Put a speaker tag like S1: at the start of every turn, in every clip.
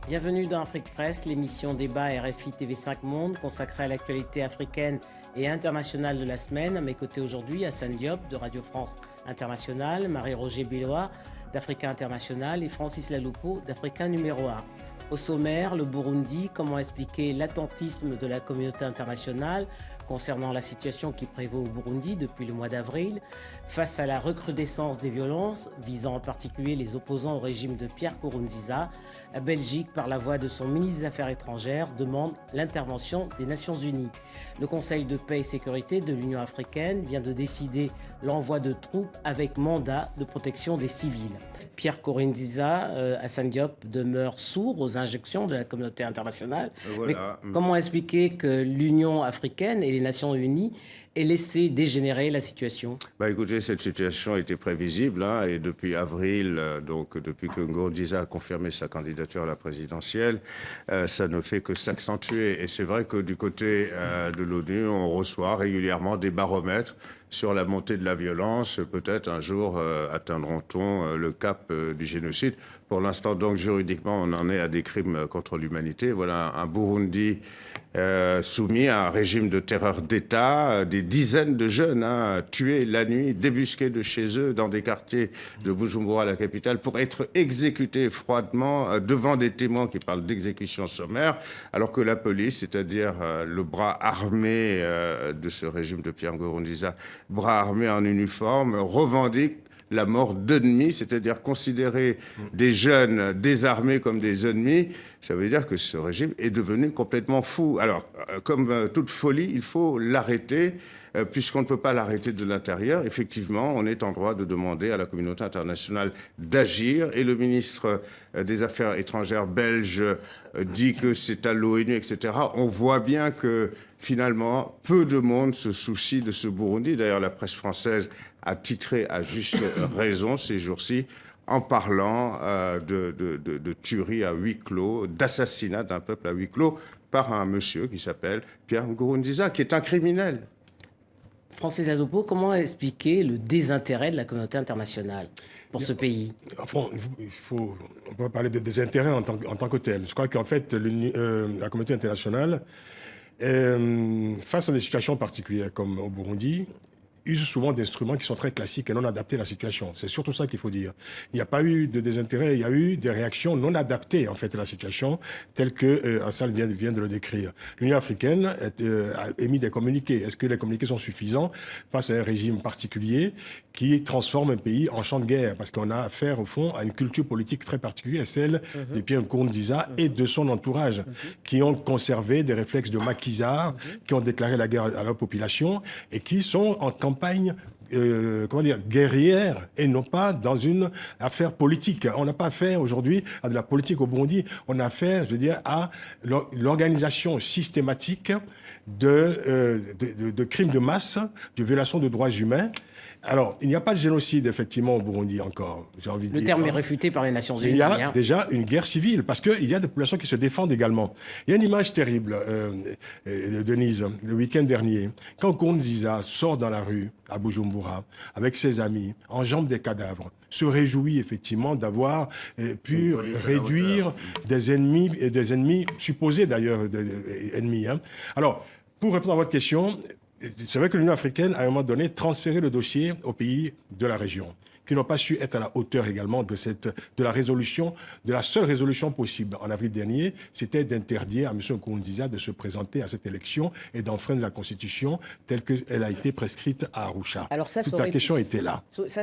S1: Bienvenue dans Afrique Presse, l'émission débat RFI TV5 Monde consacrée à l'actualité africaine et internationale de la semaine. À mes côtés aujourd'hui, Hassan Diop de Radio France Internationale, Marie-Roger Billois d'Africa International et Francis Laloupo d'Africa Numéro 1. Au sommaire, le Burundi, comment expliquer l'attentisme de la communauté internationale concernant la situation qui prévaut au Burundi depuis le mois d'avril, face à la recrudescence des violences, visant en particulier les opposants au régime de Pierre Nkurunziza. La Belgique, par la voix de son ministre des Affaires étrangères, demande l'intervention des Nations Unies. Le Conseil de paix et sécurité de l'Union africaine vient de décider l'envoi de troupes avec mandat de protection des civils. Pierre Nkurunziza, Hassan Diop, demeure sourd aux injonctions de la communauté internationale.
S2: Voilà.
S1: Mais comment expliquer que l'Union africaine et les Nations Unies aient laissé dégénérer la situation?
S2: Écoutez, cette situation était prévisible et depuis avril, donc depuis que Nkurunziza a confirmé sa candidature à la présidentielle, ça ne fait que s'accentuer. Et c'est vrai que du côté de l'ONU, on reçoit régulièrement des baromètres sur la montée de la violence. Peut-être un jour atteindront-on le cap du génocide. Pour l'instant, donc, juridiquement, on en est à des crimes contre l'humanité. Voilà un Burundi soumis à un régime de terreur d'État, des dizaines de jeunes tués la nuit, débusqués de chez eux dans des quartiers de Bujumbura, la capitale, pour être exécutés froidement devant des témoins qui parlent d'exécution sommaire, alors que la police, c'est-à-dire le bras armé de ce régime de Pierre Nkurunziza, bras armés en uniforme, revendique la mort d'ennemis, c'est-à-dire considérer des jeunes désarmés comme des ennemis. Ça veut dire que ce régime est devenu complètement fou. Alors, comme toute folie, il faut l'arrêter, puisqu'on ne peut pas l'arrêter de l'intérieur. Effectivement, on est en droit de demander à la communauté internationale d'agir. Et le ministre des Affaires étrangères belge dit que c'est à l'ONU, etc. On voit bien que, finalement, peu de monde se soucie de ce Burundi. D'ailleurs, la presse française a titré à juste raison ces jours-ci en parlant de tuerie à huis clos, d'assassinat d'un peuple à huis clos par un monsieur qui s'appelle Pierre Nkurunziza, qui est un criminel.
S1: Francis Laloupo, comment expliquer le désintérêt de la communauté internationale pour ce pays?
S3: Enfin, on peut parler de désintérêt en tant que tel. Je crois qu'en fait, la communauté internationale, face à des situations particulières comme au Burundi, use souvent d'instruments qui sont très classiques et non adaptés à la situation. C'est surtout ça qu'il faut dire. Il n'y a pas eu de désintérêt, il y a eu des réactions non adaptées en fait à la situation, telles que Hassan vient de le décrire. L'Union africaine a émis des communiqués. Est-ce que les communiqués sont suffisants face à un régime particulier qui transforme un pays en champ de guerre? Parce qu'on a affaire, au fond, à une culture politique très particulière, celle de Pierre Nkurunziza et de son entourage, qui ont conservé des réflexes de maquisards, qui ont déclaré la guerre à leur population et qui sont en campagne guerrière et non pas dans une affaire politique. On n'a pas affaire aujourd'hui à de la politique au Burundi, on a affaire, je veux dire, à l'organisation systématique de crimes de masse, de violations de droits humains. Alors, il n'y a pas de génocide, effectivement, au Burundi encore, j'ai envie de dire.
S1: Le terme est réfuté par les Nations Unies.
S3: Il y a déjà une guerre civile, parce qu'il y a des populations qui se défendent également. Il y a une image terrible, Denise, le week-end dernier, quand Nkurunziza sort dans la rue, à Bujumbura, avec ses amis, enjambe des cadavres, se réjouit effectivement d'avoir pu réduire des ennemis supposés d'ailleurs, ennemis. Alors, pour répondre à votre question, c'est vrai que l'Union africaine, à un moment donné, transféré le dossier aux pays de la région, qui n'ont pas su être à la hauteur également de la résolution, de la seule résolution possible. En avril dernier, c'était d'interdire à M. Nkurunziza de se présenter à cette élection et d'enfreindre la Constitution telle qu'elle a été prescrite à Arusha.
S1: Alors ça,
S3: toute la question était là.
S1: Ça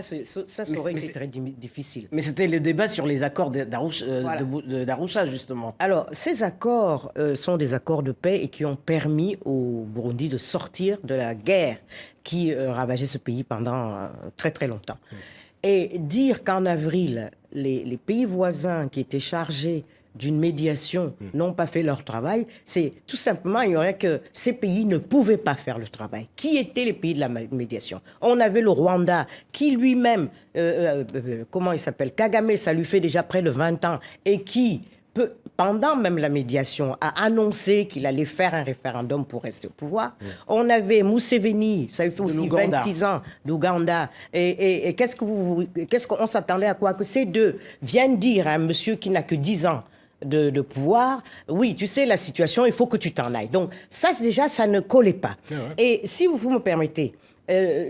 S1: aurait été très difficile. Mais c'était le débat sur les accords d'Arusha, justement.
S4: Alors, ces accords sont des accords de paix et qui ont permis au Burundi de sortir de la guerre qui ravageait ce pays pendant très très longtemps. Et dire qu'en avril, les pays voisins qui étaient chargés d'une médiation n'ont pas fait leur travail, c'est tout simplement, il y aurait que ces pays ne pouvaient pas faire le travail. Qui étaient les pays de la médiation? On avait le Rwanda qui lui-même, comment il s'appelle? Kagame, ça lui fait déjà près de 20 ans, et qui pendant même la médiation, a annoncé qu'il allait faire un référendum pour rester au pouvoir. On avait Museveni, ça lui fait aussi 26 ans, d'Ouganda. Et qu'est-ce qu'on s'attendait à quoi? Que ces deux viennent dire à un monsieur qui n'a que 10 ans, de pouvoir, oui, tu sais, la situation, il faut que tu t'en ailles. Donc, ça, déjà, ça ne collait pas.
S3: Ouais.
S4: Et si vous me permettez,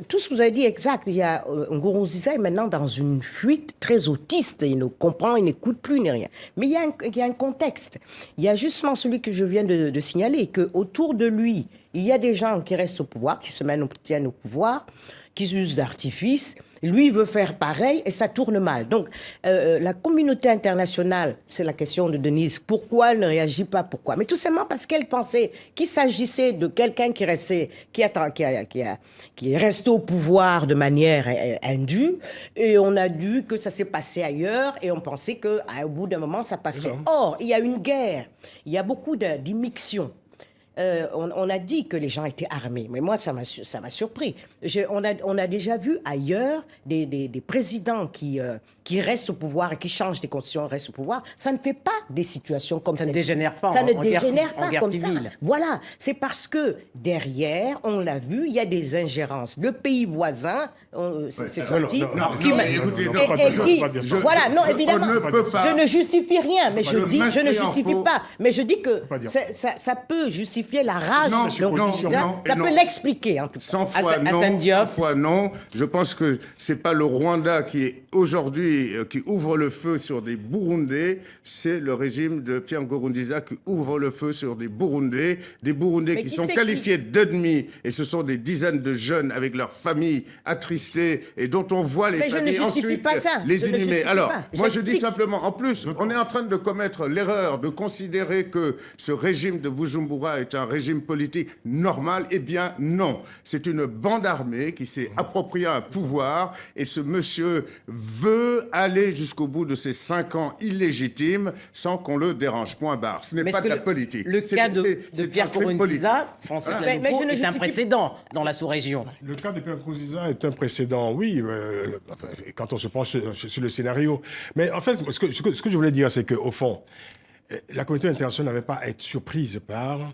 S4: tout ce que vous avez dit exact, il y a Nkurunziza est maintenant dans une fuite très autiste, il ne comprend, il n'écoute plus ni rien. Mais il y a un contexte. Il y a justement celui que je viens de signaler, qu'autour de lui, il y a des gens qui restent au pouvoir, qui se tiennent au pouvoir, qui usent d'artifices. Lui veut faire pareil et ça tourne mal. Donc, la communauté internationale, c'est la question de Denise, pourquoi elle ne réagit pas, pourquoi? Mais tout simplement parce qu'elle pensait qu'il s'agissait de quelqu'un qui est resté au pouvoir de manière indue, et on a dit que ça s'est passé ailleurs, et on pensait qu'au bout d'un moment, ça passerait. Or, il y a une guerre, il y a beaucoup d'immixtions. On a dit que les gens étaient armés, mais moi, ça m'a surpris. On a déjà vu ailleurs des présidents qui restent au pouvoir et qui changent des constitutions, restent au pouvoir. Ça ne fait pas des situations comme ça.
S1: Ça ne dégénère pas
S4: ça ne
S1: en
S4: dégénère
S1: guerre,
S4: pas comme
S1: civile.
S4: ça. Voilà, c'est parce que derrière, on l'a vu, il y a des ingérences. Le pays voisin, c'est sorti. Voilà, non, évidemment, je ne justifie rien, mais je ne justifie pas. Mais je dis que ça peut justifier la rage. Ça peut l'expliquer, en tout cas.
S2: 100 fois non. Je pense que c'est pas le Rwanda qui est aujourd'hui qui ouvre le feu sur des Burundais, c'est le régime de Pierre Nkurunziza qui ouvre le feu sur des Burundais qui sont qualifiés d'ennemis, et ce sont des dizaines de jeunes avec leurs familles attristées et dont on voit les familles ensuite les inhumer. Alors, moi je dis simplement, en plus, on est en train de commettre l'erreur de considérer que ce régime de Bujumbura est un régime politique normal. Eh bien non, c'est une bande armée qui s'est approprié un pouvoir, et ce monsieur veut aller jusqu'au bout de ses 5 ans illégitimes sans qu'on le dérange. Point barre. Ce n'est pas de la politique.
S1: Le cas de Pierre Nkurunziza, Francis Lanouko, est un précédent dans la sous-région.
S3: Le cas de Pierre Nkurunziza est un précédent, oui, quand on se penche sur le scénario. Mais en fait, ce que je voulais dire, c'est qu'au fond, la communauté internationale n'avait pas à être surprise par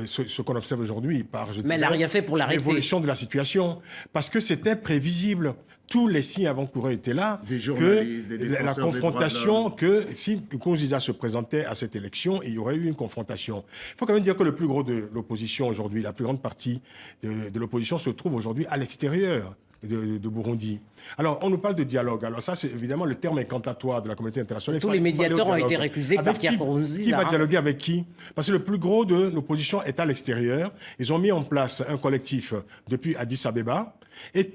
S3: ce qu'on observe aujourd'hui,
S1: mais elle n'a rien fait pour l'arrêter.
S3: L'évolution de la situation, parce que c'était prévisible. Tous les signes avant-coureurs étaient là.
S2: Des journalistes,
S3: que
S2: des défenseurs
S3: la confrontation,
S2: des droits de
S3: que si Nkurunziza se présentait à cette élection, il y aurait eu une confrontation. Il faut quand même dire que le plus gros de l'opposition aujourd'hui, la plus grande partie de l'opposition se trouve aujourd'hui à l'extérieur de Burundi. Alors, on nous parle de dialogue. Alors ça, c'est évidemment le terme incantatoire de la communauté internationale.
S1: Tous les médiateurs ont été récusés par Pierre Nkurunziza.
S3: Qui va dialoguer avec qui? Parce que le plus gros de l'opposition est à l'extérieur. Ils ont mis en place un collectif depuis Addis Abeba. Et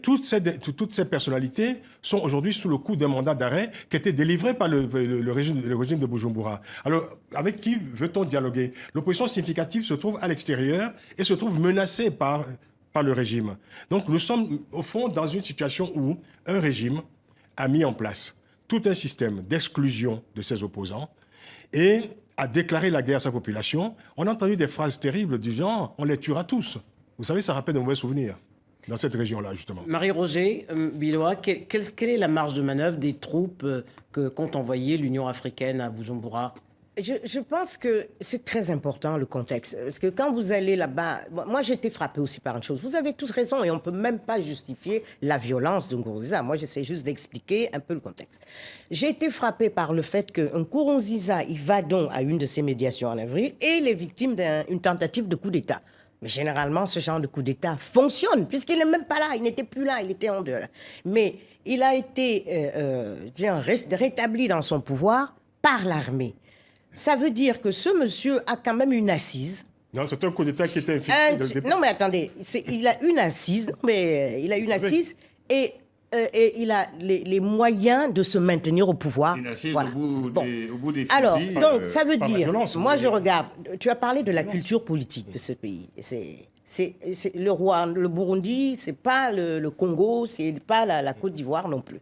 S3: toutes ces personnalités sont aujourd'hui sous le coup d'un mandat d'arrêt qui a été délivré par le régime de Bujumbura. Alors, avec qui veut-on dialoguer? L'opposition significative se trouve à l'extérieur et se trouve menacée par le régime. Donc nous sommes au fond dans une situation où un régime a mis en place tout un système d'exclusion de ses opposants et a déclaré la guerre à sa population. On a entendu des phrases terribles du genre « on les tuera tous ». Vous savez, ça rappelle de mauvais souvenirs dans cette région-là, justement.
S1: Marie-Roger Biloa, quelle est la marge de manœuvre des troupes que compte envoyer l'Union africaine à Bujumbura?
S4: Je pense que c'est très important, le contexte. Parce que quand vous allez là-bas... Moi, j'ai été frappée aussi par une chose. Vous avez tous raison et on ne peut même pas justifier la violence de Nkurunziza. Moi, j'essaie juste d'expliquer un peu le contexte. J'ai été frappée par le fait que Nkurunziza, il va donc à une de ces médiations en avril et il est victime d'une tentative de coup d'État. Mais généralement, ce genre de coup d'État fonctionne, puisqu'il n'est même pas là, il n'était plus là, il était en dehors. Mais il a été rétabli dans son pouvoir par l'armée. Ça veut dire que ce monsieur a quand même une assise.
S3: Non, c'est un coup d'État qui était effectué.
S4: Non, mais attendez, il a une assise, et il a les moyens de se maintenir au pouvoir.
S2: Une assise
S4: voilà.
S2: au bout des fusils.
S4: Alors, donc, ça veut dire,
S3: violence,
S4: moi je regarde, tu as parlé de la culture politique de ce pays. C'est le Burundi, c'est pas le Congo, c'est pas la Côte d'Ivoire non plus.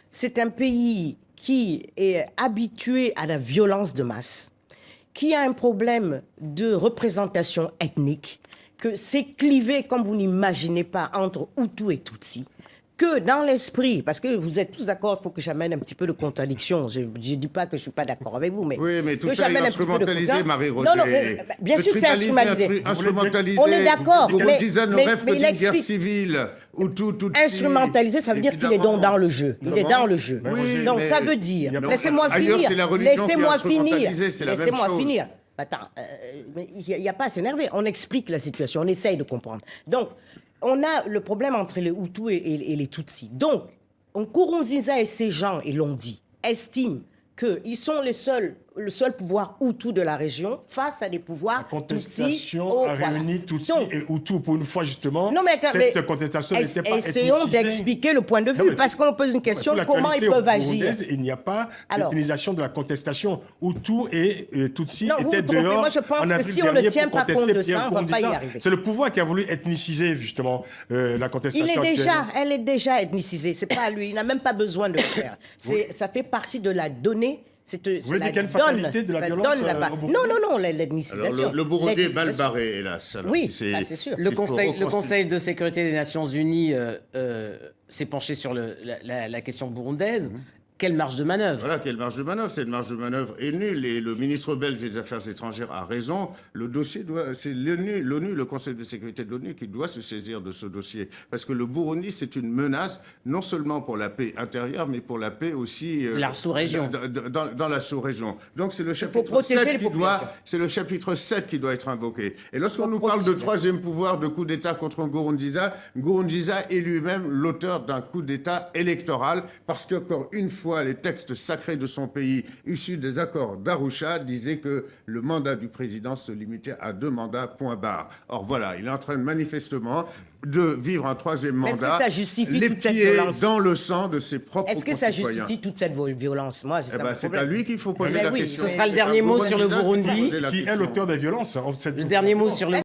S4: C'est un pays qui est habitué à la violence de masse, qui a un problème de représentation ethnique, que c'est clivé comme vous n'imaginez pas entre Hutu et Tutsi, que dans l'esprit, parce que vous êtes tous d'accord, il faut que j'amène un petit peu de contradiction. Je ne dis pas que je ne suis pas d'accord avec vous, mais...
S2: Oui, mais tout
S4: que
S2: ça est
S4: j'amène un petit peu de
S2: instrumentalisé,
S4: contradiction.
S2: Marie-Roger.
S4: Non, bien sûr que c'est instrumentalisé.
S2: Instrumentalisé.
S4: On est d'accord,
S2: mais ne rêve que
S4: il
S2: d'une guerre
S4: explique.
S2: civile. Ou tout
S4: Instrumentalisé, ça veut dire qu'il est donc dans le jeu. Il est dans le jeu.
S2: Oui,
S4: Donc
S2: mais-
S4: ça veut dire...
S2: Non,
S4: Laissez-moi
S2: ailleurs,
S4: finir.
S2: c'est la religion qui est
S4: Laissez-moi finir.
S2: instrumentalisée, c'est la même
S4: Laissez-moi
S2: chose.
S4: finir. Attends, il n'y a pas à s'énerver. On explique la situation, on essaye de comprendre. Donc, on a le problème entre les Hutus et les Tutsis. Donc, Nkurunziza et ses gens, et l'ont dit, estiment qu'ils sont le seul pouvoir Hutu de la région face à des pouvoirs
S3: La contestation
S4: Tutsis.
S3: a réuni Tutsi
S4: Donc,
S3: et Hutu. Pour une fois, justement,
S4: non, mais attends,
S3: cette contestation n'était pas
S4: essayons
S3: ethnicisée.
S4: d'expliquer le point de
S3: Non,
S4: vue,
S3: mais-
S4: parce qu'on pose une question,
S3: Pour la
S4: comment ils
S3: qualité
S4: peuvent agir.
S3: burundaise, il n'y a pas
S4: Alors-
S3: d'ethnisation de la contestation. Hutu et Tutsi
S4: Non, vous
S3: étaient
S4: vous trompez.
S3: dehors
S4: Moi, je pense
S3: en
S4: que
S3: avril
S4: si on ne
S3: dernier
S4: tient
S3: pour
S4: pas compte
S3: contester
S4: de ça,
S3: Pierre
S4: on va pas y
S3: Nkurunziza.
S4: arriver.
S3: C'est le pouvoir qui a voulu ethniciser, justement, la contestation
S4: Elle est déjà ethnicisée, c'est pas lui, il n'a même pas besoin de le faire. Ça fait partie de la donnée.
S3: Vous voulez dire qu'il y a une fatalité de la violence au Burundi?
S4: Non, l'ethnicisation.
S2: Alors, le Burundi est mal
S4: L'ethnicisation.
S2: barré, hélas. Alors,
S4: Oui,
S2: si
S4: ça, c'est sûr.
S2: s'il
S1: Le
S2: faut
S1: Conseil
S2: reconstituer-
S1: de sécurité des Nations Unies s'est penché sur la question burundaise. Quelle marge de manœuvre?
S2: Voilà, quelle marge de manœuvre? Cette marge de manœuvre est nulle. Et le ministre belge des Affaires étrangères a raison. Le dossier c'est l'ONU, le Conseil de sécurité de l'ONU, qui doit se saisir de ce dossier. Parce que le Burundi, c'est une menace, non seulement pour la paix intérieure, mais pour la paix aussi...
S1: La sous-région.
S2: Dans la sous-région. Donc c'est le chapitre
S4: protéger
S2: 7
S4: les populations.
S2: c'est le chapitre 7 qui doit être invoqué. Et lorsqu'on nous parle de troisième pouvoir, de coup d'État contre Nkurunziza, Nkurunziza est lui-même l'auteur d'un coup d'État électoral, parce qu'encore une fois, les textes sacrés de son pays, issus des accords d'Arusha, disaient que le mandat du président se limitait à 2 mandats, point barre. Or voilà, il est en train manifestement de vivre un troisième
S4: Est-ce que
S2: mandat,
S4: ça justifie
S2: les
S4: toute cette
S2: pieds
S4: violence?
S2: dans le sang de ses propres
S4: Est-ce que ça
S2: concitoyens.
S4: justifie toute cette violence? Moi, c'est
S2: Eh
S4: ça
S2: ben,
S4: mon
S2: c'est
S4: problème.
S2: à lui qu'il faut poser
S4: Mais
S2: la
S4: oui,
S2: question.
S1: ce sera le
S2: C'est
S1: dernier
S2: à
S1: mot sur le
S2: Nkurunziza qu'il faut
S1: Burundi.
S2: poser la
S3: Qui est
S2: question.
S3: l'auteur des violences.
S1: Le dernier mot sur le